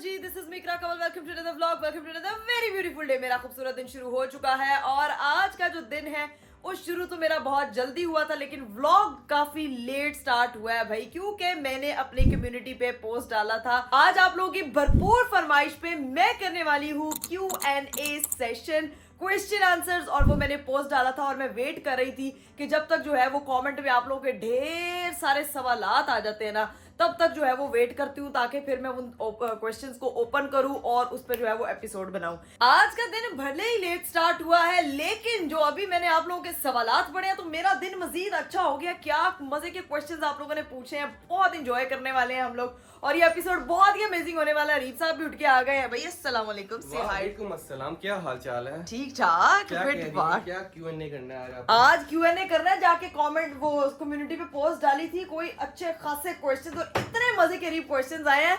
Ji this is मिकरा Kamal welcome to another vlog welcome to another very beautiful day. मेरा खूबसूरत दिन शुरू हो चुका है और आज का जो दिन है वो शुरू तो मेरा बहुत जल्दी हुआ था, लेकिन व्लॉग काफी लेट स्टार्ट हुआ है भाई, क्योंकि मैंने अपनी कम्युनिटी पे पोस्ट डाला था। आज आप लोगों की भरपूर फरमाइश पे मैं करने वाली हूँ Q&A सेशन, क्वेश्चन आंसर्स, और वो मैंने पोस्ट डाला था और मैं वेट कर रही थी कि जब तक जो है वो कमेंट में आप लोगों के ढेर सारे सवालात आ जाते हैं ना, तब तक जो है वो वेट करती हूँ ताकि फिर मैं उन क्वेश्चंस को ओपन करूँ और उस पर जो है वो एपिसोड बनाऊं। आज का दिन भले ही लेट स्टार्ट हुआ है, लेकिन जो अभी मैंने आप लोगों के सवालात पढ़े हैं तो मेरा दिन मजीद अच्छा हो गया। क्या मजे के क्वेश्चंस आप लोगों ने पूछे हैं, बहुत इंजॉय करने वाले हैं हम लोग और ये एपिसोड बहुत ही अमेजिंग होने वाला है। रीप साहब भी उठ के आ गए हैं भाई। अस्सलाम वालेकुम। से हाय। वालेकुम अस्सलाम, क्या हाल चाल है? ठीक ठाक। क्या Q&A करना है आज Q&A करना है। जाके कमेंट वो कम्युनिटी पे पोस्ट डाली थी, कोई अच्छे खासे क्वेश्चन और इतने मजे के रीप क्वेश्चंस आए हैं,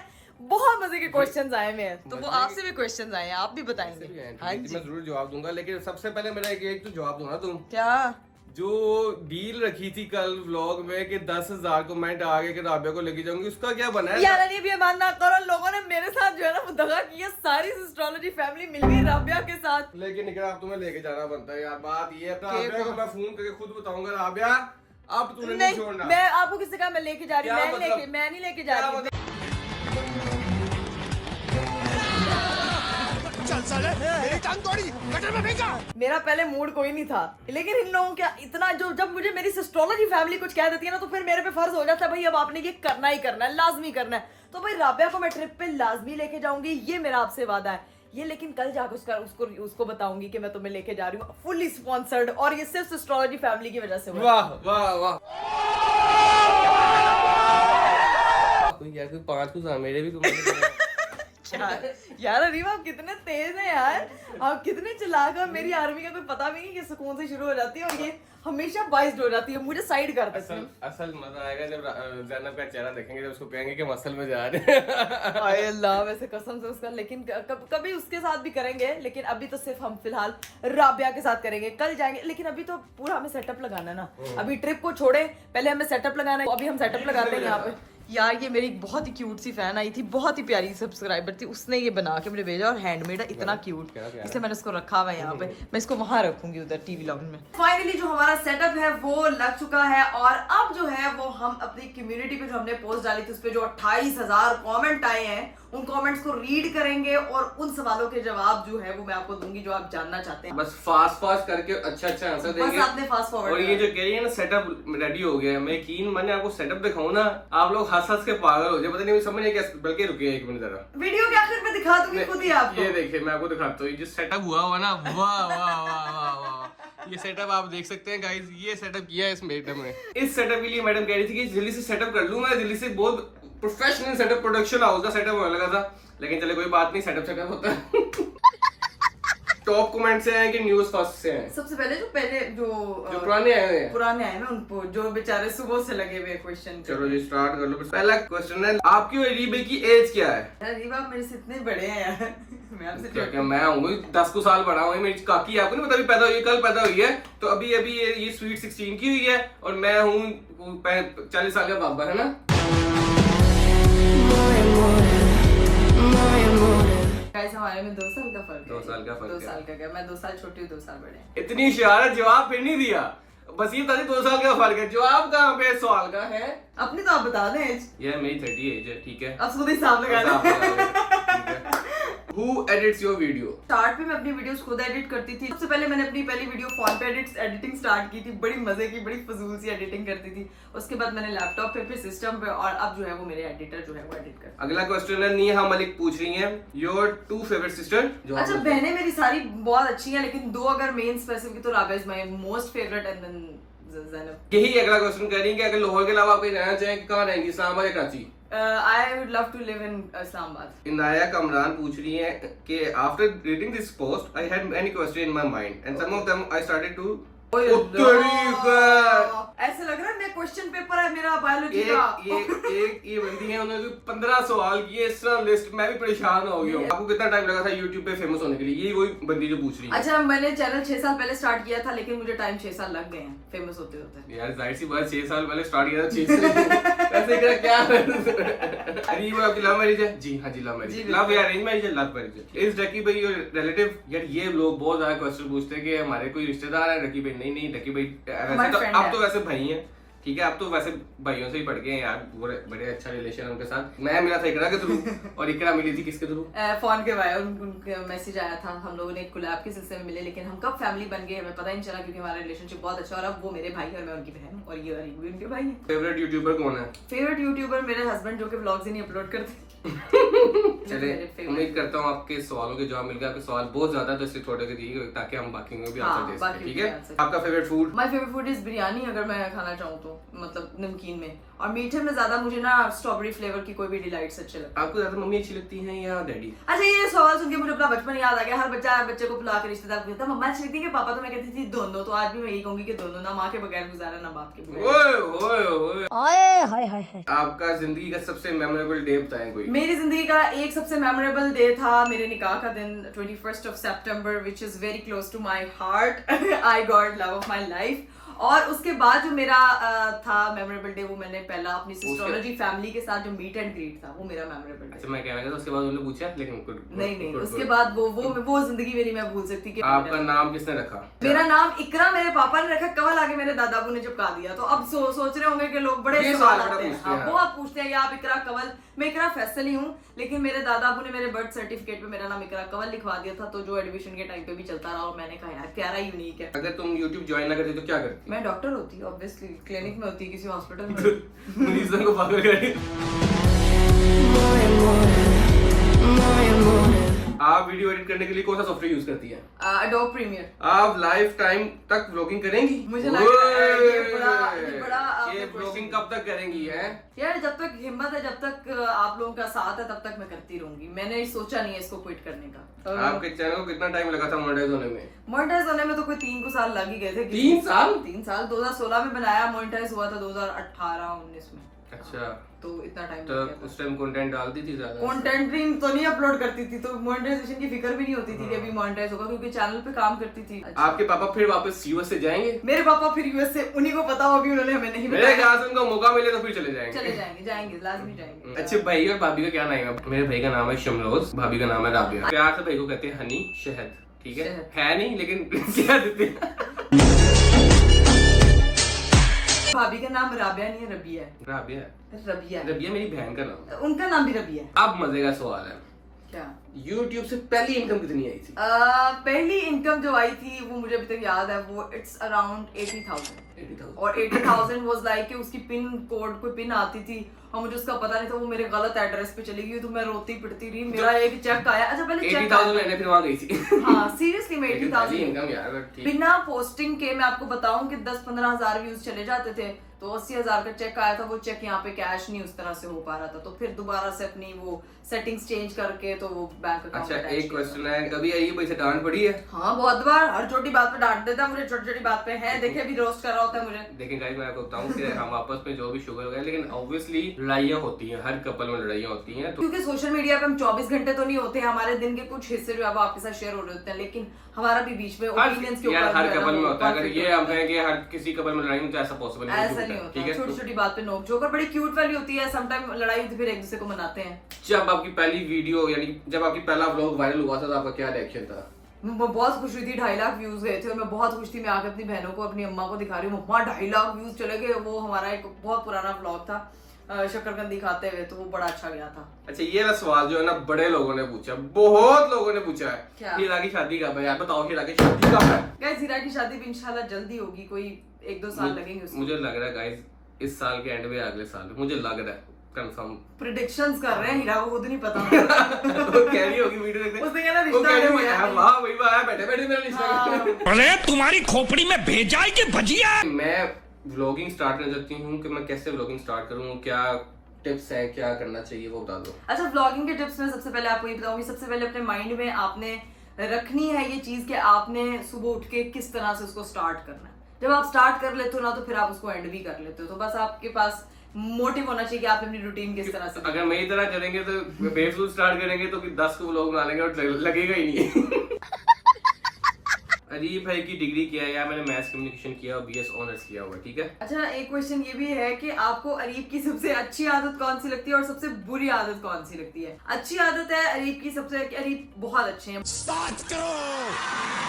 बहुत मजे के क्वेश्चंस आए हैं। तो वो आपसे भी क्वेश्चंस आए हैं, आप भी बताएंगे। हाँ जी, मैं जरूर जवाब दूंगा, लेकिन सबसे पहले मेरा एक तो जवाब दूंगा तुम। क्या जो डील रखी थी कल व्लॉग में कि 10,000 कमेंट आ गए कि राबिया को लेके जाऊंगी, उसका क्या बना है? यार ये मान ना करो, लोगों ने मेरे साथ जो है ना वो दगा किया, सारी एस्ट्रोलॉजी फैमिली मिल गई राबिया के साथ। लेकिन निकला अब तुम्हें लेके जाना बनता है यार। बात ये है, राबिया को मैं फोन करके खुद बताऊंगा, राबिया अब तूने नहीं छोड़ना। मैं आपको किससे कहा मैं लेके जा रही हूँ? मैं नहीं लेके जा रही हूँ। मेरा पहले मूड कोई नहीं था, लेकिन इन लोगों क्या इतना जो जब मुझे मेरी एस्ट्रोलॉजी फैमिली कुछ कह देती है ना, तो फिर मेरे पे फर्ज हो जाता है भाई अब आपने ये करना ही करना है, लाजमी करना है। तो भाई राबिया को मैं ट्रिप पे लाजमी लेके जाऊंगी, ये मेरा आपसे वादा है। ये लेकिन कल जाकर उसको बताऊंगी कि मैं तुम्हें लेके जा रही हूँ, फुल्ली स्पॉन्सर्ड, और ये सिर्फ एस्ट्रोलॉजी फैमिली की वजह से। वाह वाह वाह। कोई 5 कुछ मेरे भी तुम्हारे यार अरीब आप कितने तेज हैं यार, आप कितने चालाक हैं। मेरी आर्मी का कोई पता भी नहीं कि सुकून से शुरू हो जाती है और ये हमेशा बाइस्ड हो जाती है, मुझे साइड कर देते हैं। असल मजा आएगा जब ज़ैनब का चेहरा देखेंगे, जब उसको कहेंगे कि मसल में जा रहे हैं। हाय अल्लाह, वैसे कसम से उसका, लेकिन कभी उसके साथ भी करेंगे, लेकिन अभी तो सिर्फ हम फिलहाल राबिया के साथ करेंगे। कल जाएंगे, लेकिन अभी तो पूरा हमें सेटअप लगाना है ना। अभी ट्रिप को छोड़े, पहले हमें सेटअप लगाना है। अभी हम सेटअप लगाते हैं यहाँ पे। यार ये मेरी बहुत ही क्यूट सी फैन आई थी, बहुत ही प्यारी सब्सक्राइबर थी, उसने ये बना के मुझे भेजा और हैंडमेड है, इतना क्यूट, इसलिए मैंने इसको रखा हुआ है यहाँ पे। मैं इसको वहां रखूंगी उधर टीवी लॉन्ज में। फाइनली जो हमारा सेटअप है वो लग चुका है और अब जो है वो हम अपनी कम्युनिटी पे जो हमने पोस्ट डाली थी उस पे जो 28,000 कमेंट आए हैं, उन कमेंट्स को रीड करेंगे और उन सवालों के जवाब जो है वो मैं आपको दूंगी जो आप जानना चाहते हैं। बस फास्ट करके अच्छा आंसर देंगे। बस आपने फास्ट फॉरवर्ड। और ये जो कह रही है ना सेटअप रेडी हो गया है, मैं यकीन मैंने आपको सेटअप दिखाऊं ना, आप लोग हंस के पागल हो जाए, पता नहीं समझ नहीं कैसे। बल्कि रुकिए 1 मिनट जरा, वीडियो के आखिर में दिखा दूंगी खुद ही आपको। ये देखिए मैं आपको दिखाता हूँ, ये जो सेटअप हुआ हुआ ना, वाह वाह वाह वाह वाह। ये सेटअप आप देख सकते हैं गाइस, ये सेटअप किया है इस मैडम ने। इस सेटअप के लिए मैडम कह रही थी कि जल्दी से सेटअप कर लूं मैं, जल्दी से बहुत प्रोफेशनल सेटअप, प्रोडक्शन हाउस का सेटअप होने लगा था, लेकिन चले कोई बात नहीं, सेटअप सेटअप होता है। टॉप कमेंट से हैं कि न्यूज़ फर्स्ट से हैं? सबसे पहले जो पुराने आए हैं, पुराने आए ना उनको, जो बेचारे सुबह से लगे हुए क्वेश्चन। चलो जी स्टार्ट कर लो। पहला क्वेश्चन है, आपकी और रीबे की एज क्या है? रीबा मेरे से इतने बड़े हैं यार। मैं आपसे क्या मैं हूँ 10 को साल बड़ा हूँ, मेरी काकी आपको नहीं पता, अभी पैदा हुई है, कल पैदा हुई है, तो अभी ये स्वीट 16 की हुई है और मैं हूँ 40 साल का बाबा, है ना? गाइस हमारे में 2 साल का फर्क है। 2 साल का फर्क 2 साल का क्या, मैं 2 साल छोटी हूँ, 2 साल बड़े। इतनी होशियार जवाब फिर नहीं दिया, बस ये बता दी 2 साल का फर्क है। जवाब कहाँ पे सवाल का है? अपनी तो आप बता दें एज। ये मेरी 30 एज है, ठीक है, अब खुद ही हिसाब लगा लें। Who edits your video? Start पे मैं अपनी वीडियोस खुद एडिट करती थी। सबसे पहले मैंने अपनी पहली वीडियो फोन पे एडिटिंग स्टार्ट की थी, बड़ी मजे की, बड़ी फजूल सी एडिटिंग करती थी। उसके बाद मैंने लैपटॉप पे, फिर सिस्टम पे, और अब जो है वो मेरे एडिटर जो है वो एडिट करते हैं। अगला क्वेश्चन है, नेहा मलिक पूछ रही हैं, योर 2 फेवरेट सिस्टर? अच्छा, बहनें मेरी सारी बहुत अच्छी हैं, लेकिन 2 अगर मेन स्पेसिफिक तो Rabia is my most favourite and then Zainab. यही अगला क्वेश्चन कर रही है कि अगर लाहौर के अलावा आप कहीं रहना चाहें, कहाँ रहेंगी, इस्लामाबाद या Karachi? I would love to live in Islamabad. Inaya Kamran पूछ रही हैं कि after reading this post I had many questions in my mind and some of them I started to ऐसे लग रहा है मैं क्वेश्चन पेपर है मेरा बायोलॉजी का। ये बंदी है, उन्होंने 15 सवाल किए इस तरह लिस्ट, मैं भी परेशान हो गया हूँ। आपको कितना टाइम लगा था YouTube पे फेमस होने के लिए? ये वही बंदी जो पूछ रही है। अच्छा, मैंने चैनल 6 साल पहले स्टार्ट किया था, लेकिन मुझे टाइम 6 साल लग गए हैं फेमस होते होते। यार जाहिर सी बात, 6 साल पहले स्टार्ट किया था, 6 साल ऐसे क्या अरे ये आपकी लव मैरिज है? जी हाँ जी, लव मैरिज। लव या अरेंज मैरिज है? लव मैरिज है। इज रकी भाई योर रिलेटिव? यार ये लोग बहुत ज्यादा क्वेश्चन पूछते हैं कि हमारे कोई रिश्तेदार है। रकी भाई नहीं, रकी भाई वैसे तो अब तो वैसे भाई हैं, ठीक है, अब तो वैसे भाइयों से ही पड़ गए हैं यार, बड़े अच्छा रिलेशन है उनके साथ। मैं मिला था इकरा के थ्रू और इकरा मिली थी किसके थ्रू? फोन के वाया उनका मैसेज आया था, हम लोगों ने एक कोलैब के सिलसिले में मिले, लेकिन हम कब फैमिली बन गए हमें पता ही नहीं चला, क्योंकि हमारा रिलेशनशिप बहुत अच्छा। और अब वो मेरे भाई और मैं उनकी बहन, और ये भी उनके भाई हैं। फेवरेट यूट्यूबर कौन है? फेवरेट यूट्यूबर मेरे हस्बैंड, जो कि व्लॉग्स ही नहीं अपलोड करते। चले, उम्मीद करता हूँ आपके सवालों के जवाब मिल गए। आपके सवाल बहुत ज्यादा तो इसलिए थोड़े के दिए ताकि हम बाकी में भी आंसर दे सकें, ठीक है? आपका favourite food? My favourite food is biryani, अगर मैं खाना चाहूँ तो, मतलब नमकीन में। और मीठे में ज्यादा मुझे ना स्ट्रॉबेरी फ्लेवर की कोई भी डिलाइट्स अच्छे लगते हैं। आपको ज्यादा मम्मी अच्छी लगती है या डैडी? अच्छा, ये सवाल सुन के मुझे अपना बचपन याद आ गया। हर बच्चे को बुला के रिश्तेदार पूछता मम्मा अच्छी लगती है कि पापा? तो मैं कहती थी दोनों। तो आज भी मैं यही कहूंगी कि दोनों, ना माँ के बगैर गुजारा ना बाप के बगैर। आपका जिंदगी का सबसे मेमोरेबल डे बताएं कोई। मेरी जिंदगी का एक सबसे मेमोरेबल डे था मेरे निकाह का दिन, 21st of September, which is very close to my heart. I got love of my life. और उसके बाद जो मेरा था मेमोरेबल डे, वो मैंने पहला अपनी सिस्ट्रोलॉजी फैमिली के साथ जो मीट एंड ग्रीट था, वो मेरा मेमोरेबल डे। अच्छा, मैं कहना था उसके बाद उन्होंने पूछा, लेकिन नहीं, उसके बाद वो जिंदगी मेरी मैं भूल सकती कि। आपका नाम किसने रखा? मेरा नाम इकरा मेरे पापा ने रखा, कवल आगे मेरे दादाबू ने चिपका दिया। तो अब सोच रहे होंगे कि लोग बड़े सवाल आते हैं, बहुत पूछते हैं कि आप इकरा कवल। मैं इकरा फैसल ही हूँ, लेकिन मेरे दादाबू ने मेरे बर्थ सर्टिफिकेट पे मेरा नाम इकरा कवल लिखवा दिया था, तो जो एडमिशन के टाइम पे भी चलता रहा। और मैंने कहा यार प्यारा यूनिक है। अगर तुम YouTube ज्वाइन ना करती तो क्या करती? मैं डॉक्टर होती, ऑब्वियसली क्लिनिक में होती, किसी हॉस्पिटल में। मरीजों को पागल करें। आप वीडियो एडिट करने के लिए कौन सा सॉफ्टवेयर यूज करती है? Adobe Premiere। आप लाइफ टाइम तक व्लॉगिंग करेंगी? मुझे लग रहा है ये व्लॉगिंग कब तक करेंगी है? यार जब तक हिम्मत है, जब तक आप लोगों का साथ है, तब तक मैं करती रहूंगी। मैंने सोचा नहीं है इसको क्विट करने का। आपके चैनल को कितना टाइम लगा था मोनेटाइज होने में? मोनेटाइज होने में तो कोई 3 साल लग ही गए थे। 3 साल? 3 साल 2016 में बनाया, मोनेटाइज हुआ था 2018-19 में। अच्छा, तो इतना टाइम तो उस टाइम कंटेंट डालती थी ज्यादा? कंटेंट भी तो नहीं अपलोड करती थी, तो मोनेटाइजेशन की फिक्र भी नहीं होती थी कि अभी मोनेटाइज होगा, क्योंकि चैनल पे काम करती थी। अच्छा। आपके पापा फिर वापस यूएस से जाएंगे? मेरे पापा फिर यूएस से, उन्हीं को पता हो, अभी उन्होंने हमें नहीं बताया। मेरे ख्याल से उनको मौका मिले तो फिर चले जाएंगे, लाजमी जाएंगे। अच्छे, भाई और भाभी का क्या नाम है? मेरे भाई का नाम है शमरोज, भाभी का नाम है राबिया। प्यार से भाई को कहते हैं हनी, शहद, ठीक है नहीं, लेकिन क्या देते हैं। भाभी का नाम राबिया नहीं है, रबिया है। रबिया मेरी बहन का नाम है। उनका नाम भी रबिया है। अब मजे का सवाल है, क्या YouTube से पहली इनकम कितनी आई थी? पहली इनकम जो आई थी वो मुझे अभी तक याद है, वो इट्स अराउंड 80,000। और 80,000 वाज लाइक कि उसकी पिन कोड, कोई पिन आती थी और मुझे उसका पता नहीं था, वो मेरे गलत एड्रेस पे चली गई, तो मैं रोती पिटती रही। मेरा एक चेक आया। अच्छा, पहले 80,000 मैंने फिर वहां गई थी। हाँ सीरियसली, मैं 80,000 इनकम यार, बिना पोस्टिंग के मैं आपको बताऊं कि 10-15 हजार व्यूज चले जाते थे, तो 80,000 का चेक आया था। वो चेक यहाँ पे कैश नहीं उस तरह से हो पा रहा था, तो फिर दोबारा से अपनी वो सेटिंग्स चेंज करके तो वो बैंक अकाउंट। अच्छा, एक क्वेश्चन है, कभी आई पैसे डांट पड़ी है? हाँ बहुत बार, हर छोटी बात पे डांट देता मुझे, छोटी बात पे है। देखिए अभी रोस्ट कर रहा होता है मुझे। देखिए गाइस, मैं आपको बताऊं कि हम आपस में जो भी शुगर हो गया, लेकिन ऑब्वियसली लड़ाइयाँ होती हैं, हर कपल में लड़ाइयाँ होती हैं। क्योंकि सोशल मीडिया पे हम 24 घंटे तो नहीं होते हैं, हमारे दिन के कुछ हिस्से जो है वो आपके साथ शेयर हो रहे होते हैं, लेकिन हमारा भी बीच में ओपिनियंस के ऊपर हर कपल में होता है। अगर ये हम कहें कि हर किसी कपल में लड़ाई में, तो ऐसा पॉसिबल नहीं ऐसा नहीं होता। छोटी छोटी बात पे नोक झोंक, बड़ी क्यूट वाली होती है। समटाइम लड़ाई होती, फिर एक दूसरे को मनाते हैं। जब आपकी पहली वीडियो, यानी जब आपकी पहला व्लॉग वायरल हुआ था, तो आपका क्या रिएक्शन था? मैं बहुत खुश हुई थी, 2.5 लाख व्यूज गए थे और मैं बहुत खुश थी। मैं आके अपनी बहनों को, अपनी अम्मा को दिखा रही हूँ, मम्मा 2.5 लाख व्यूज चले गए। वो हमारा एक बहुत पुराना व्लॉग था शक्करकंदी खाते हुए, तो वो बड़ा अच्छा गया था। अच्छा, ये वाला सवाल जो है ना, बड़े लोगों ने पूछा, बहुत लोगों ने पूछा है, हीरा की शादी कब है? यार बताओ, हीरा की शादी कब है? गाइस, हीरा की शादी भी इंशाल्लाह जल्दी होगी, कोई 1-2 साल लगेंगे उसको। मुझे लग रहा है गाइस, इस साल के एंड में, अगले साल, मुझे लग रहा है, कंफर्म प्रेडिक्शंस कर रहे हैं। हीरा को खुद नहीं पता। वो कह रही होगी वीडियो देखते, उसने कहना रिश्ता हो गया। वाह भाई वाह, बैठे मेरा रिश्ता। अरे तुम्हारी खोपड़ी में भेजा है कि भजिया? मैं व्लॉगिंग स्टार्ट करना चाहती हूँ कि मैं कैसे व्लॉगिंग स्टार्ट करूँ, क्या टिप्स है, क्या करना चाहिए, वो बता दो। अच्छा, व्लॉगिंग के टिप्स में सबसे पहले आपको ये बताऊंगी, सबसे पहले अपने माइंड में आपने रखनी है ये चीज कि आपने सुबह उठ के किस तरह से उसको स्टार्ट करना है। जब आप स्टार्ट कर लेते हो ना तो फिर आप उसको एंड भी कर लेते हो। तो बस आपके पास मोटिव होना चाहिए कि आप अपनी रूटीन किस तरह से। अगर मेरी तरह करेंगे तो बेफजूल स्टार्ट करेंगे तो 10 को व्लॉग बना लेंगे और लगेगा ही नहीं। अरीब भाई की डिग्री किया है यार, मैंने मैथ्स कम्युनिकेशन किया और बीएस ऑनर्स किया हुआ है, ठीक है। अच्छा, एक क्वेश्चन ये भी है कि आपको अरीब की सबसे अच्छी आदत कौन सी लगती है और सबसे बुरी आदत कौन सी लगती है? अच्छी आदत है अरीब की सबसे, अरीब बहुत अच्छे हैं,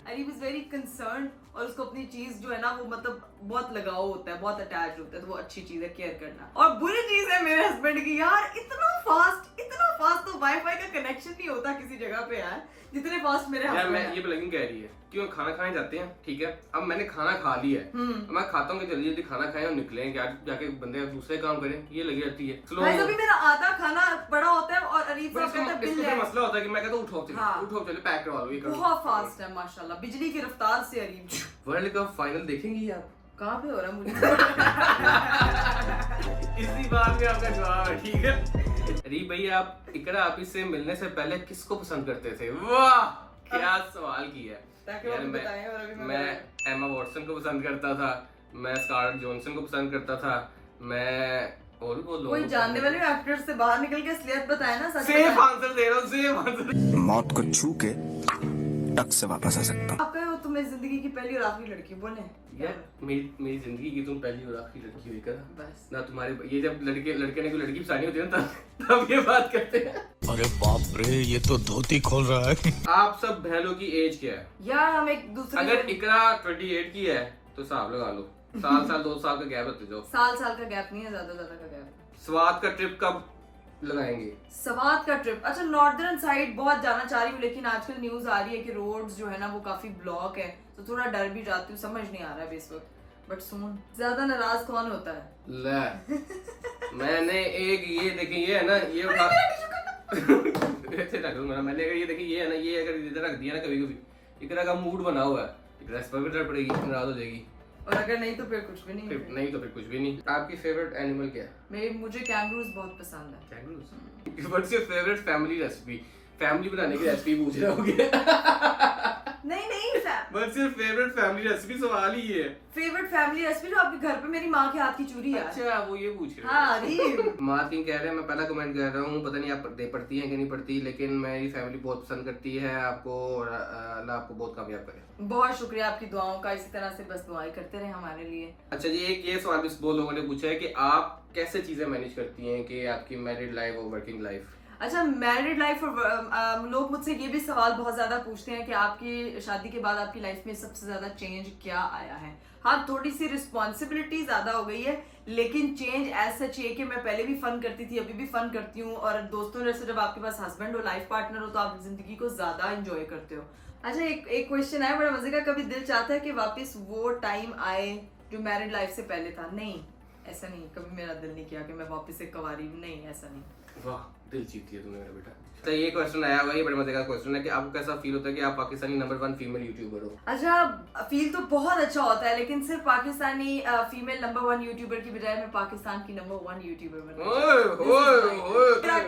अरीब इज वेरी कंसर्न और उसको अपनी चीज जो है ना वो मतलब बहुत लगाव होता है, बहुत अटैच होता है, तो वो अच्छी चीज है केयर करना। और बुरी चीज है मेरे हस्बैंड की, यार इतना फास्ट तो वाईफाई का कनेक्शन नहीं होता किसी जगह पे यार जितने फास्ट मेरे यार हस्बैंड मैं है। ये ब्लॉगिंग कह रही है क्यों, खाना खाने जाते हैं, ठीक है, अब मैंने खाना खा लिया है, मैं खाता हूँ कि जल्दी जल्दी खाना खाएं और निकलें, क्या जाके बंदे दूसरे काम करें, ये लगी रहती है। स्लो भाई अभी मेरा आधा खाना पड़ा होता है और अरीब साहब कहता है बिल इसका है। मसला होता है कि मैं कहता हूँ उठो चलो, हाँ। उठो चलो पैक करवा लो, ये करो। बहुत फास्ट है माशाल्लाह, बिजली की रफ्तार से अरीब। वर्ल्ड कप फाइनल देखेंगी आप? कहाँ पे हो रहा है मुझे? इसी बात में आपका जवाब है, ठीक है। अरीब भैया, आप इकरा आप इससे मिलने से पहले किसको पसंद करते थे? वाह क्या सवाल किया ताकि यार। वो बताएं और अभी मैं एमा वॉटसन को पसंद करता था, मैं स्कारलेट जॉनसन को पसंद करता था, मैं और भी बहुत लोगों कोई को जानने वाले एक्टर्स से बाहर निकल के असलियत बताए ना, सच सेफ बताएं। आंसर दे रहा हूँ, सेफ आंसर। मौत को छू के टक से वापस आ सकता हूँ। आप कहे हो तुम मेरी जिंदगी की पहली और आखिरी लड़की बोले यार मेरी जिंदगी की तुम पहली और आखिरी लड़की हुई कर बस। ना तुम्हारे, ये जब लड़के ने कोई लड़की फसानी होती है ना तब ये बात करते हैं। अरे बाप रे, ये तो धोती खोल रहा है। आप सब बहनों की एज क्या है? यार हम एक दूसरे अगर इकरा 28 की है तो हिसाब लगा लो, साल 2 साल का गैप रखते जाओ। साल का गैप नहीं है, ज्यादा का गैप है। स्वाद का ट्रिप कब लगाएंगे? सवात का ट्रिप, अच्छा नॉर्दर्न साइड बहुत जाना चाह रही हूँ, लेकिन आजकल न्यूज आ रही है कि रोड्स जो है ना वो काफी ब्लॉक है, तो थोड़ा डर भी जाती हूँ, समझ नहीं आ रहा है इस वक्त, बट सुन। ज्यादा नाराज कौन होता है? ले मैंने एक ये देखी, ये है ना, ये उठा ऐसे रख दूंगा ना, मैंने ये देखी, ये है ना, ये अगर इधर रख दिया ना कभी कभी इकरा का मूड बना हुआ है, इकरा इस पर भी डर पड़ेगी, नाराज हो जाएगी, और अगर नहीं तो फिर कुछ भी नहीं है। नहीं तो फिर कुछ भी नहीं। आपकी फेवरेट एनिमल क्या है? मुझे कैंगरूज बहुत पसंद है। Kangaroos. What's your favourite family recipe? Family बनाने की रेसिपी पूछ रहे होगे। नहीं what's your favourite family recipe, सवाल ही ये है। फेवरेट फैमिली रेसिपी जो आपके घर पे मेरी माँ के हाथ की चूरी है। अच्छा वो ये पूछ रहे हाँ अरे मार्किंग कह रहे हैं, मैं पहला कमेंट कर रहा हूँ, पता नहीं आप पढ़ती हैं कि नहीं पढ़ती, लेकिन मेरी फैमिली बहुत पसंद करती है आपको, और अल्लाह आपको बहुत कामयाब करे। बहुत शुक्रिया आपकी दुआओं का, इसी तरह से बस दुआएं करते रहे हमारे लिए। अच्छा जी, एक ये सवाल भी बहुत लोगों ने पूछा है कि आप कैसे चीजें मैनेज करती हैं कि आपकी मैरिड लाइफ और वर्किंग लाइफ? अच्छा मैरिड लाइफ और लोग मुझसे ये भी सवाल बहुत ज्यादा पूछते हैं कि आपकी शादी के बाद आपकी लाइफ में सबसे ज्यादा चेंज क्या आया है? हाँ थोड़ी सी रिस्पॉन्सिबिलिटी ज्यादा हो गई है, लेकिन चेंज ऐसा चाहिए कि मैं पहले भी फन करती थी, अभी भी फन करती हूँ, और दोस्तों जैसे जब आपके पास हस्बैंड हो, लाइफ पार्टनर हो, तो आप जिंदगी को ज्यादा एंजॉय करते हो। अच्छा एक क्वेश्चन है बड़ा मजे का, कभी दिल चाहता है कि वापस वो टाइम आए जो मैरिड लाइफ से पहले था? नहीं, ऐसा नहीं, कभी मेरा दिल नहीं किया कि मैं वापस से कवारी, नहीं ऐसा नहीं। वाह दिल जीती है तुमने मेरा बेटा। तो ये क्वेश्चन आया हुआ है, ये बड़े मजे का क्वेश्चन है कि आपको कैसा फील होता है कि आप पाकिस्तानी नंबर 1 फीमेल यूट्यूबर हो? अच्छा फील तो बहुत अच्छा होता है, लेकिन सिर्फ पाकिस्तानी फीमेल नंबर 1 यूट्यूबर की बजाय मैं पाकिस्तान की नंबर 1 यूट्यूबर बन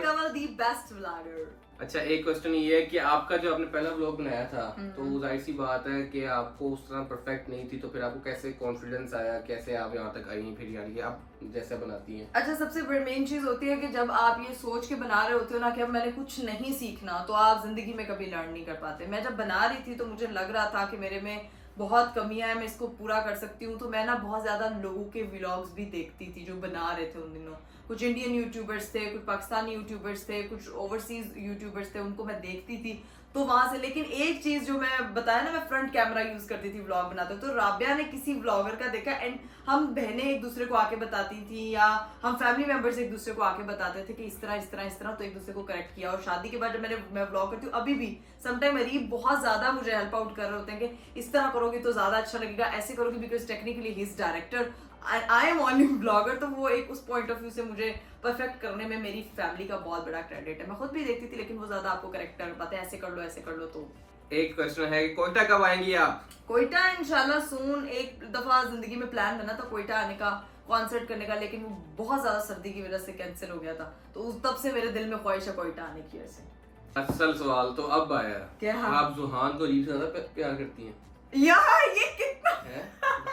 कमल दी बेस्ट व्लॉगर। अच्छा एक क्वेश्चन ये है कि आपका जो आपने पहला व्लॉग बनाया था, तो जाहिर सी बात है कि आपको उस तरह परफेक्ट नहीं थी, तो फिर आपको कैसे कॉन्फिडेंस आया, कैसे आप यहाँ तक आई फिर यार ये आप जैसा बनाती हैं? अच्छा सबसे मेन चीज होती है कि जब आप ये सोच के बना रहे होते हो ना कि अब मैंने कुछ नहीं सीखना, तो आप जिंदगी में कभी लर्न नहीं कर पाते। मैं जब बना रही थी तो मुझे लग रहा था कि मेरे में बहुत कमियां हैं, मैं इसको पूरा कर सकती हूँ, तो मैं ना बहुत ज्यादा लोगों के व्लॉग्स भी देखती थी जो बना रहे थे उन दिनों। कुछ इंडियन यूट्यूबर्स थे, कुछ पाकिस्तानी यूट्यूबर्स थे, कुछ ओवरसीज यूट्यूबर्स थे, उनको मैं देखती थी तो वहां से। लेकिन एक चीज जो मैं बताया ना, मैं फ्रंट कैमरा यूज करती थी व्लॉग बनाते, तो राबिया ने किसी व्लॉगर का देखा एंड हम बहनें एक दूसरे को आके बताती थी, या हम फैमिली मेंबर्स एक दूसरे को आके बताते थे कि इस तरह, तो एक दूसरे को करेक्ट किया। और शादी के बाद जब मैं व्लॉग करती हूँ, अभी भी समटाइम अरीब बहुत ज्यादा मुझे हेल्प आउट कर रहे होते हैं कि इस तरह करोगे तो ज्यादा अच्छा लगेगा, ऐसे करोगे, because technically he is director, I am only blogger, तो वो एक उस पॉइंट ऑफ व्यू से मुझे परफेक्ट करने में मेरी फैमिली का बहुत बड़ा क्रेडिट है। मैं खुद भी देखती थी, लेकिन वो ज्यादा आपको करेक्ट कर पाते हैं, ऐसे कर लो। तो एक क्वेश्चन है कि कोयटा कब आएंगी आप? कोयटा इंशाल्लाह सून, एक दफा जिंदगी में प्लान बना था कोयटा आने का, कॉन्सर्ट करने का, लेकिन वो बहुत ज्यादा सर्दी की वजह से कैंसिल हो गया था, तो तब से मेरे दिल में ख्वाहिश है कोयटा आने की। वैसे असल सवाल तो अब आया, क्या? आप जुहान को अरीब से ज्यादा प्यार करती हैं? यार ये कितना है?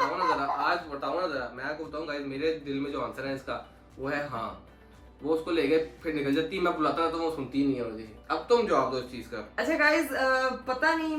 बताओ ना जरा, आज बताओ ना जरा। मैं आपको बताऊं गाइस, मेरे दिल में जो आंसर है इसका वो है हाँ। वो उसको ले गए फिर निकल जाती, मैं बुलाता तो वो सुनती नहीं है मुझे। अब तुम जवाब दो इस चीज का। अच्छा गाइज, पता नहीं,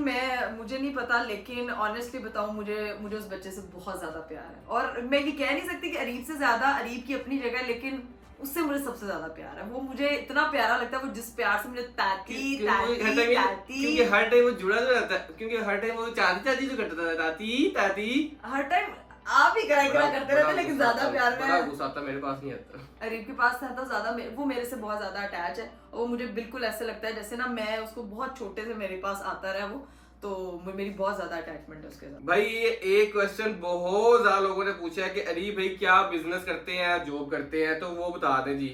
मुझे नहीं पता, लेकिन ऑनेस्टली बताऊं, मुझे उस बच्चे से बहुत ज्यादा प्यार है। और मैं ये कह नहीं सकती कि अरीब से ज्यादा, अरीब की अपनी जगह, लेकिन उससे मुझे सबसे ज्यादा प्यार है। वो मुझे इतना प्यारा लगता है, वो जिस प्यार से मुझे ताती क्योंकि हर टाइम वो जुड़ा जो रहता है, क्योंकि हर टाइम वो चाची चाची जो करता था, ताती ताती हर टाइम आप ही करा करते रहते, लेकिन ज्यादा प्यार बड़ा में गुस्सा आता, मेरे पास नहीं आता। अरीब के पास था तो ज्यादा वो मेरे से बहुत ज्यादा अटैच है। और वो मुझे बिल्कुल ऐसे लगता है जैसे ना मैं उसको बहुत छोटे से मेरे पास आता रहा वो, तो मेरी बहुत ज्यादा अटैचमेंट है उसके साथ। भाई ये एक क्वेश्चन बहुत ज्यादा लोगों ने पूछा है कि अरीब भाई क्या बिजनेस करते हैं, जॉब करते हैं, तो वो बता दें जी।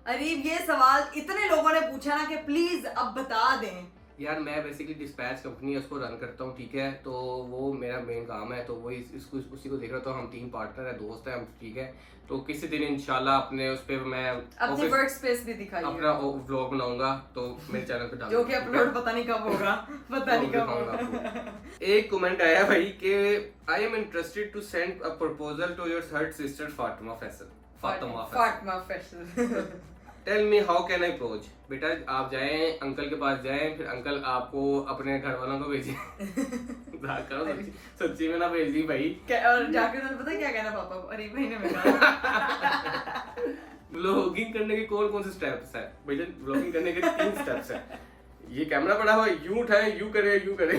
अरीब, ये सवाल इतने लोगों ने पूछा ना कि प्लीज अब बता दें। यार मैं बेसिकली डिस्पैच कंपनी है उसको रन करता हूँ, ठीक है, तो वो मेरा मेन काम है, तो वही इसको उसी को देख रहा था। हम 3 पार्टनर है, दोस्त है हम, ठीक है। तो किसी दिन इंशाल्लाह अपने उस पे मैं अपनी वर्क स्पेस भी दिखाइए, अपना व्लॉग बनाऊंगा, तो मेरे चैनल पे डाल जो कि अपलोड पता नहीं कब होगा, पता नहीं कब होगा। एक कमेंट आया भाई कि I am interested to send a proposal to your third sister Fatima Faisal. Tell me how can I approach. बेटा आप जाएं अंकल के पास जाएं, फिर अंकल आपको अपने घर वालों को भेजें। करो सच्ची में ना भेज दी भाई। और जाके उन्होंने पता क्या कहना पापा को, अरे भाई ने मेरा व्लॉगिंग करने के कौन कौन से स्टेप्स है भैया? व्लॉगिंग करने के 3 स्टेप्स है। ये कैमरा पड़ा हुआ, यूं उठाए, यूं करे।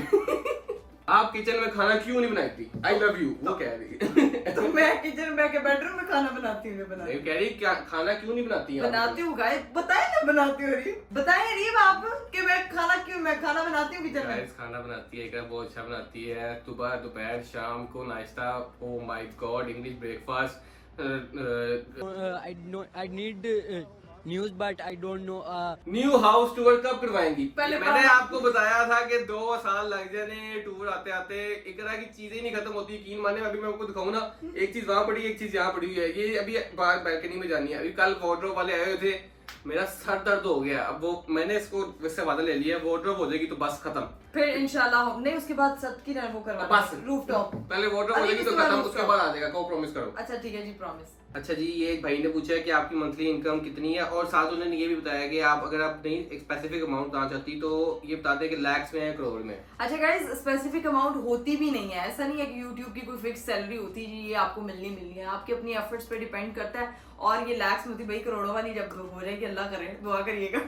आप किचन में खाना क्यों नहीं बनाती? आई लव यू, वो कह रही है। तो मैं किचन में के बेडरूम में खाना बनाती हूँ, कह रही क्या खाना क्यों नहीं बनाती? बनाती हूँ गाइस, बताए ना बनाती हूँ। अरीब बताए अरीब आप कि मैं खाना बनाती हूँ किचन में। खाना बनाती है क्या? बहुत अच्छा बनाती है। सुबह दोपहर शाम को नाश्ता। Oh my God, English breakfast. I need news, but I don't know. New house tour कब करवाएंगी? पहले मैंने आपको बताया था कि 2 साल लग जाने टूर आते आते। एक तरह की चीजें ही नहीं खत्म होती, यकीन माने। अभी मैं आपको दिखाऊं ना, एक चीज वहां पड़ी, एक चीज यहाँ पड़ी हुई है। ये अभी बाहर बैल्कनी में जानी है। अभी कल वार्डरोब वाले आए हुए थे, मेरा सर दर्द हो गया। अब वो मैंने इसको वैसे वादा ले लिया, वार्डरोब हो जाएगी तो बस खत्म। फिर इंशाल्लाह नहीं, उसके बाद छत की वो करवा बस रूफटॉप। पहले वार्डरोब हो जाएगी तो खत्म, उसके बाद आ जाएगा। को प्रॉमिस करो। अच्छा ठीक है जी, प्रॉमिस। अच्छा जी, ये एक भाई ने पूछा है कि आपकी मंथली इनकम कितनी है, और साथ उन्होंने ये भी बताया कि आप अगर आप नहीं एक स्पेसिफिक अमाउंट बताना चाहती तो ये बताते हैं कि लैक्स में है, करोड़ में। अच्छा गाइस, स्पेसिफिक अमाउंट होती भी नहीं है। ऐसा नहीं है कि YouTube की कोई फिक्स सैलरी होती है ये आपको मिलनी है। आपके अपनी एफर्ट्स पे डिपेंड करता है। और ये लैक्स में होती भाई, करोड़ों वाली जब हो जाएगी, अल्लाह करे, दुआ करिएगा।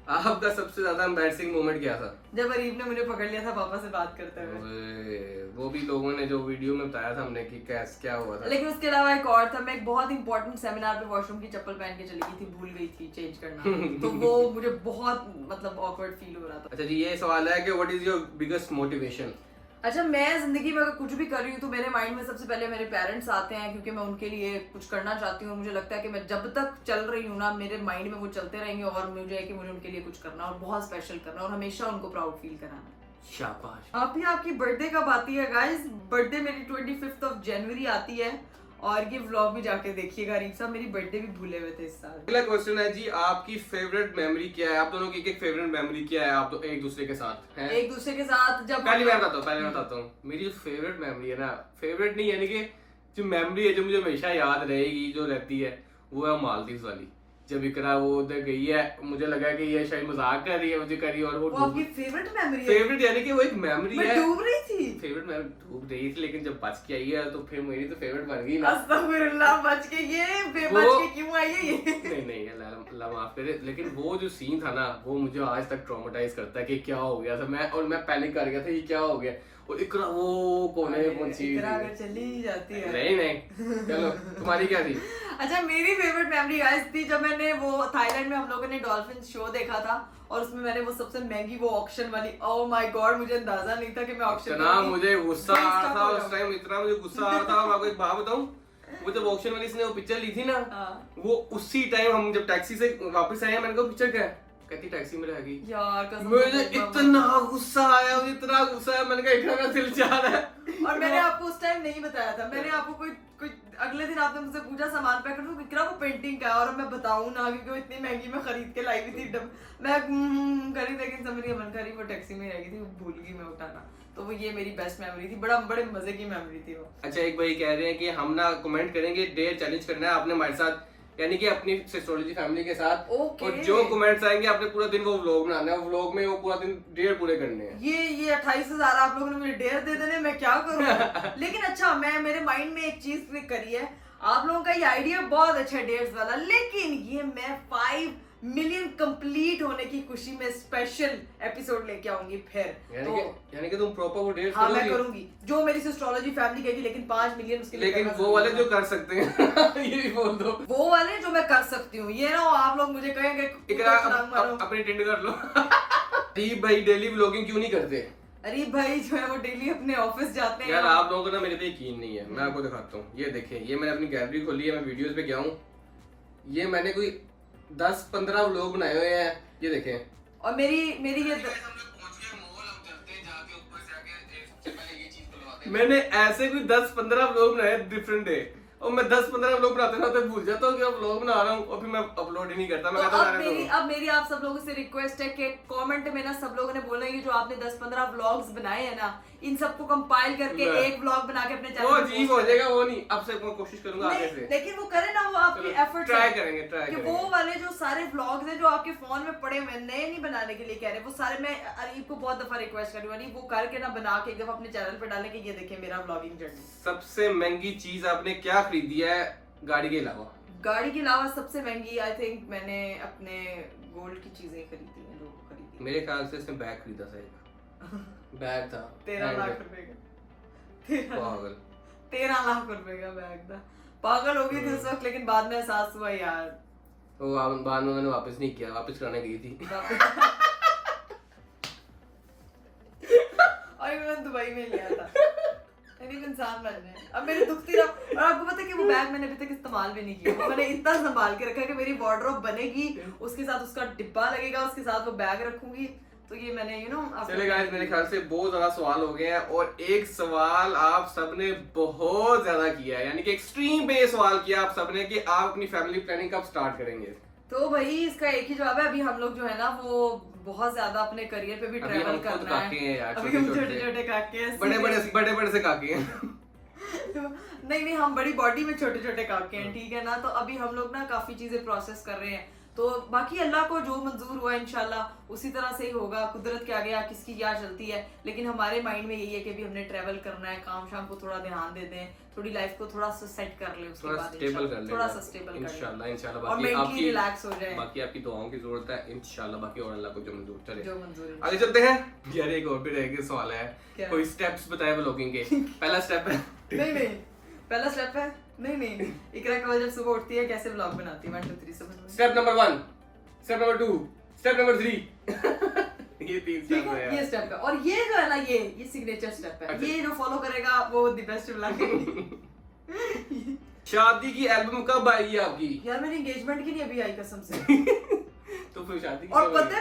आपका सबसे ज्यादा एम्बैरसिंग मोमेंट क्या था? जब अरीब ने मुझे पकड़ लिया था पापा से बात करते हुए। वो भी लोगों ने जो वीडियो में बताया था हमने कि कैसे क्या हुआ था। लेकिन उसके अलावा एक और था, मैं एक बहुत इंपॉर्टेंट सेमिनार पे वॉशरूम की चप्पल पहन के चली गई थी, भूल गई थी चेंज करना। तो वो मुझे बहुत मतलब ऑकवर्ड फील हो रहा था। अच्छा जी, ये सवाल है कि what is your biggest motivation? अच्छा, मैं जिंदगी में अगर कुछ भी कर रही हूँ तो मेरे माइंड में सबसे पहले मेरे पेरेंट्स आते हैं, क्योंकि मैं उनके लिए कुछ करना चाहती हूँ। मुझे लगता है कि मैं जब तक चल रही हूँ ना, मेरे माइंड में वो चलते रहेंगे, और मुझे है कि मुझे उनके लिए कुछ करना और बहुत स्पेशल करना और हमेशा उनको प्राउड फील कराना। शाबाश। आपकी बर्थडे कब आती है गाइस? बर्थडे मेरी 25 जनवरी आती है, और ये व्लॉग भी जाके देखिएगा। अरीब साहब मेरी बर्थडे भी भूले हुए थे इस साल। अगला क्वेश्चन है जी, आपकी फेवरेट मेमोरी क्या है? आप दोनों की एक फेवरेट मेमोरी क्या है आप तो एक दूसरे के साथ हैं? एक दूसरे के साथ जब पहले मैं बताता हूँ। मेरी जो फेवरेट मेमोरी है ना, फेवरेट नहीं यानी कि जो मेमोरी है जो मुझे हमेशा याद रहेगी, जो रहती है, वो है मालदीव वाली। जब इकरा वो उधर गई है, मुझे लगा कि ये शायद मजाक कर रही है मुझे करी, और वो आपकी फेवरेट मेमोरी है? फेवरेट यानी कि वो एक मेमोरी है। डूब रही थी फेवरेट मैं डूब रही थी, लेकिन जब बच के आई है तो फिर मेरी तो फेवरेट बन गई ना। अस्तगफिरुल्लाह, बच के बच के क्यों आई है ये? नहीं अल्लाह माफ करे, लेकिन वो जो सीन था ना, वो मुझे आज तक ट्रॉमेटाइज करता है कि क्या हो गया था। मैं पैनिक कर गया था, ये क्या हो गया। और इकरा वो कोने में पहुंची, इकरा अगर चली जाती है। नहीं चलो, तुम्हारी क्या थी? अच्छा, मेरी फेवरेट मेमोरी गाइस थी जब मैंने वो थाईलैंड में हम लोगों ने डॉल्फिन शो देखा था, और उसमें मैंने वो सबसे महंगी वो ऑक्शन वाली, ओह माय गॉड, मुझे अंदाजा नहीं था कि मैं ऑक्शन इतना मुझे गुस्सा आ रहा था उस टाइम, इतना मुझे गुस्सा आ रहा था। मैं आपको एक बात बताऊं, वो जब ऑक्शन वाली ने वो पिक्चर ली थी ना, वो उसी टाइम हम जब टैक्सी से वापस आए, मैंने कहा पिक्चर क्या है, कहती टैक्सी में रह गई। यार कसम, मुझे इतना गुस्सा आया, मुझे इतना गुस्सा आया, मैंने कहा इतना दिल चाह रहा है। और मैंने आपको उस टाइम नहीं बताया था, मैंने आपको कोई अगले दिन आपने मुझसे पूछा सामान पैक कर दूं, कितना वो पेंटिंग का है, और मैं बताऊं ना क्योंकि वो इतनी महंगी मैं खरीद के लाई हुई थी। मैं करी, लेकिन समझ नहीं मन करी, वो टैक्सी में रह गई थी, वो भूल गई मैं उठाना। तो वो ये मेरी बेस्ट मेमोरी थी, बड़े मजे की मेमोरी थी वो। अच्छा, एक भाई कह रहे हैं कि हम ना कमेंट करेंगे, डेयर चैलेंज करना है आपने हमारे साथ, यानी कि अपनी सिस्टोलॉजी फैमिली के साथ। ओके। और जो कमेंट्स आएंगे आपने पूरा दिन वो व्लॉग बनाना है, वो व्लॉग में वो पूरा दिन डेयर पूरे करने हैं। ये 28,000 आप लोगों ने मुझे डेयर दे देने, मैं क्या करूं? लेकिन अच्छा, मैं मेरे माइंड में एक चीज क्लिक करी है, आप लोगों का ये आइडिया बहुत अच्छा है डेयर्स वाला, लेकिन ये मैं 5 मिलियन कंप्लीट होने की खुशी में स्पेशल एपिसोड लेके आऊंगी फिर। यानी कि तुम प्रॉपर वो डेयर हाँ मैं करूंगी जो मेरी सिस्ट्रोलॉजी फैमिली कहेगी, लेकिन 5 मिलियन उसके लिए। लेकिन वो वाले जो कर सकते हैं ये भी बोल दो, वो वाले जो मैं कर सकती हूँ, ये ना आप लोग मुझे कहेंगे अपनी टिंड कर लो। अरीब भाई डेली व्लॉगिंग क्यों नहीं करते? अरीब भाई जो है वो डेली अपने ऑफिस जाते हैं। यार आप लोगों को ना मेरे पे यकीन नहीं है, मैं आपको दिखाता हूँ। ये देखें, ये मैंने अपनी गैलरी खोली है, मैं वीडियोस पे गया हूँ, ये मैंने कोई 10-15 व्लॉग बनाए हुए हैं, ये देखें। और मेरी ये मैंने ऐसे कोई 10-15 व्लॉग बनाए डिफरेंट डे, और मैं 10-15 व्लॉग बनाते ना तो भूल जाता हूँ कि व्लॉग बना रहा हूँ, और फिर मैं अपलोड ही नहीं करता। मैं तो कहता अब मेरी आप सब लोगों से रिक्वेस्ट है कि कमेंट में ना सब लोगों ने बोलना है कि जो आपने 10-15 व्लॉग्स बनाए हैं ना, इन सबको कंपाइल करके एक व्लॉग बना के अपने चैनल वो अजीब हो जाएगा, वो नहीं। अब से मैं कोशिश करूंगा आगे से, लेकिन वो करे ना, वो आपकी एफर्ट ट्राई करेंगे वो वाले जो सारे व्लॉग्स हैं जो आपके फोन में पड़े हुए हैं, नए नहीं बनाने के लिए कह रहे, वो सारे मैं अरीब को बहुत दफा रिक्वेस्ट कर रही हूं, अरीब वो करके ना बना के एक दफा अपने चैनल पे डालने के, ये देखिए मेरा व्लॉगिंग जर्नी। सबसे महंगी चीज आपने क्या खरीदी है गाड़ी के अलावा? गाड़ी के अलावा सबसे महंगी आई थिंक मैंने अपने गोल्ड की चीजें खरीदी हैं, जो खरीदी। मेरे ख्याल से इसने बैग खरीदा था, एक बैग था 13 लाख रुपए का। पागल 13 लाख रुपए का बैग था। पागल हो गई थी उस वक्त, लेकिन बाद में एहसास हुआ यार। वो बाद में मैंने वापस नहीं किया, वापस कराने गई थी। और मैंने दुबई में लिया था। गरीब इंसान बन रहे हैं। अब मेरी दुखती रहा, और आपको पता है कि वो बैग मैंने अभी तक इस्तेमाल भी नहीं किया, वो मैंने इतना संभाल के रखा है कि मेरी वार्डरोब बनेगी, उसके साथ उसका डिब्बा लगेगा, उसके साथ वो बैग रखूंगी। तो ये मैंने चले गाइस, मेरे ख्याल से बहुत ज्यादा सवाल हो गए हैं, और एक सवाल आप सबने बहुत ज्यादा किया है, यानी कि एक्सट्रीम पे सवाल किया आप सबने कि आप अपनी फैमिली प्लानिंग कब स्टार्ट करेंगे। तो भाई इसका एक ही जवाब है, अभी हम लोग जो है ना वो बहुत ज्यादा अपने करियर पे भी ट्रैवल करना है। अभी हम छोटे काके हैं, बड़े से काके हैं। नहीं हम बड़ी बॉडी में छोटे काके हैं, ठीक है ना। तो अभी हम लोग ना काफी चीजें प्रोसेस कर रहे हैं, तो बाकी अल्लाह को जो मंजूर हुआ इंशाल्लाह उसी तरह से ही होगा। कुदरत के आगे किसकी क्या चलती है, लेकिन हमारे माइंड में यही है कि भी हमने ट्रैवल करना है, काम शाम को थोड़ा ध्यान दे दें, थोड़ी लाइफ को थोड़ा सा सेट कर ले, उसके बाद स्टेबल कर ले, थोड़ा सा स्टेबल इंशाल्लाह और मेंटली रिलैक्स हो जाए। बाकी आपकी दुआओं की जरूरत है इंशाल्लाह, बाकी और अल्लाह को जो मंजूर चले। जो मंजूर है। आगे चलते हैं यार, एक और भी रह गया सवाल है, कोई स्टेप्स बताए व्लॉगिंग के। पहला स्टेप है नहीं पहला स्टेप है नहीं इकरा कल जब सुबह उठती है कैसे व्लॉग बनाती है 1 2 3 सब। Step number 1, step number 2, step number 3। ये 3 स्टेप है, ये स्टेप है, और ये जो है ना ये सिग्नेचर स्टेप है। अच्छा। ये जो फॉलो करेगा वो द बेस्ट व्लॉग है। शादी की एल्बम कब आई है आपकी? यार मेरी एंगेजमेंट की नहीं अभी आई कसम से। तो फिर शादी और पता है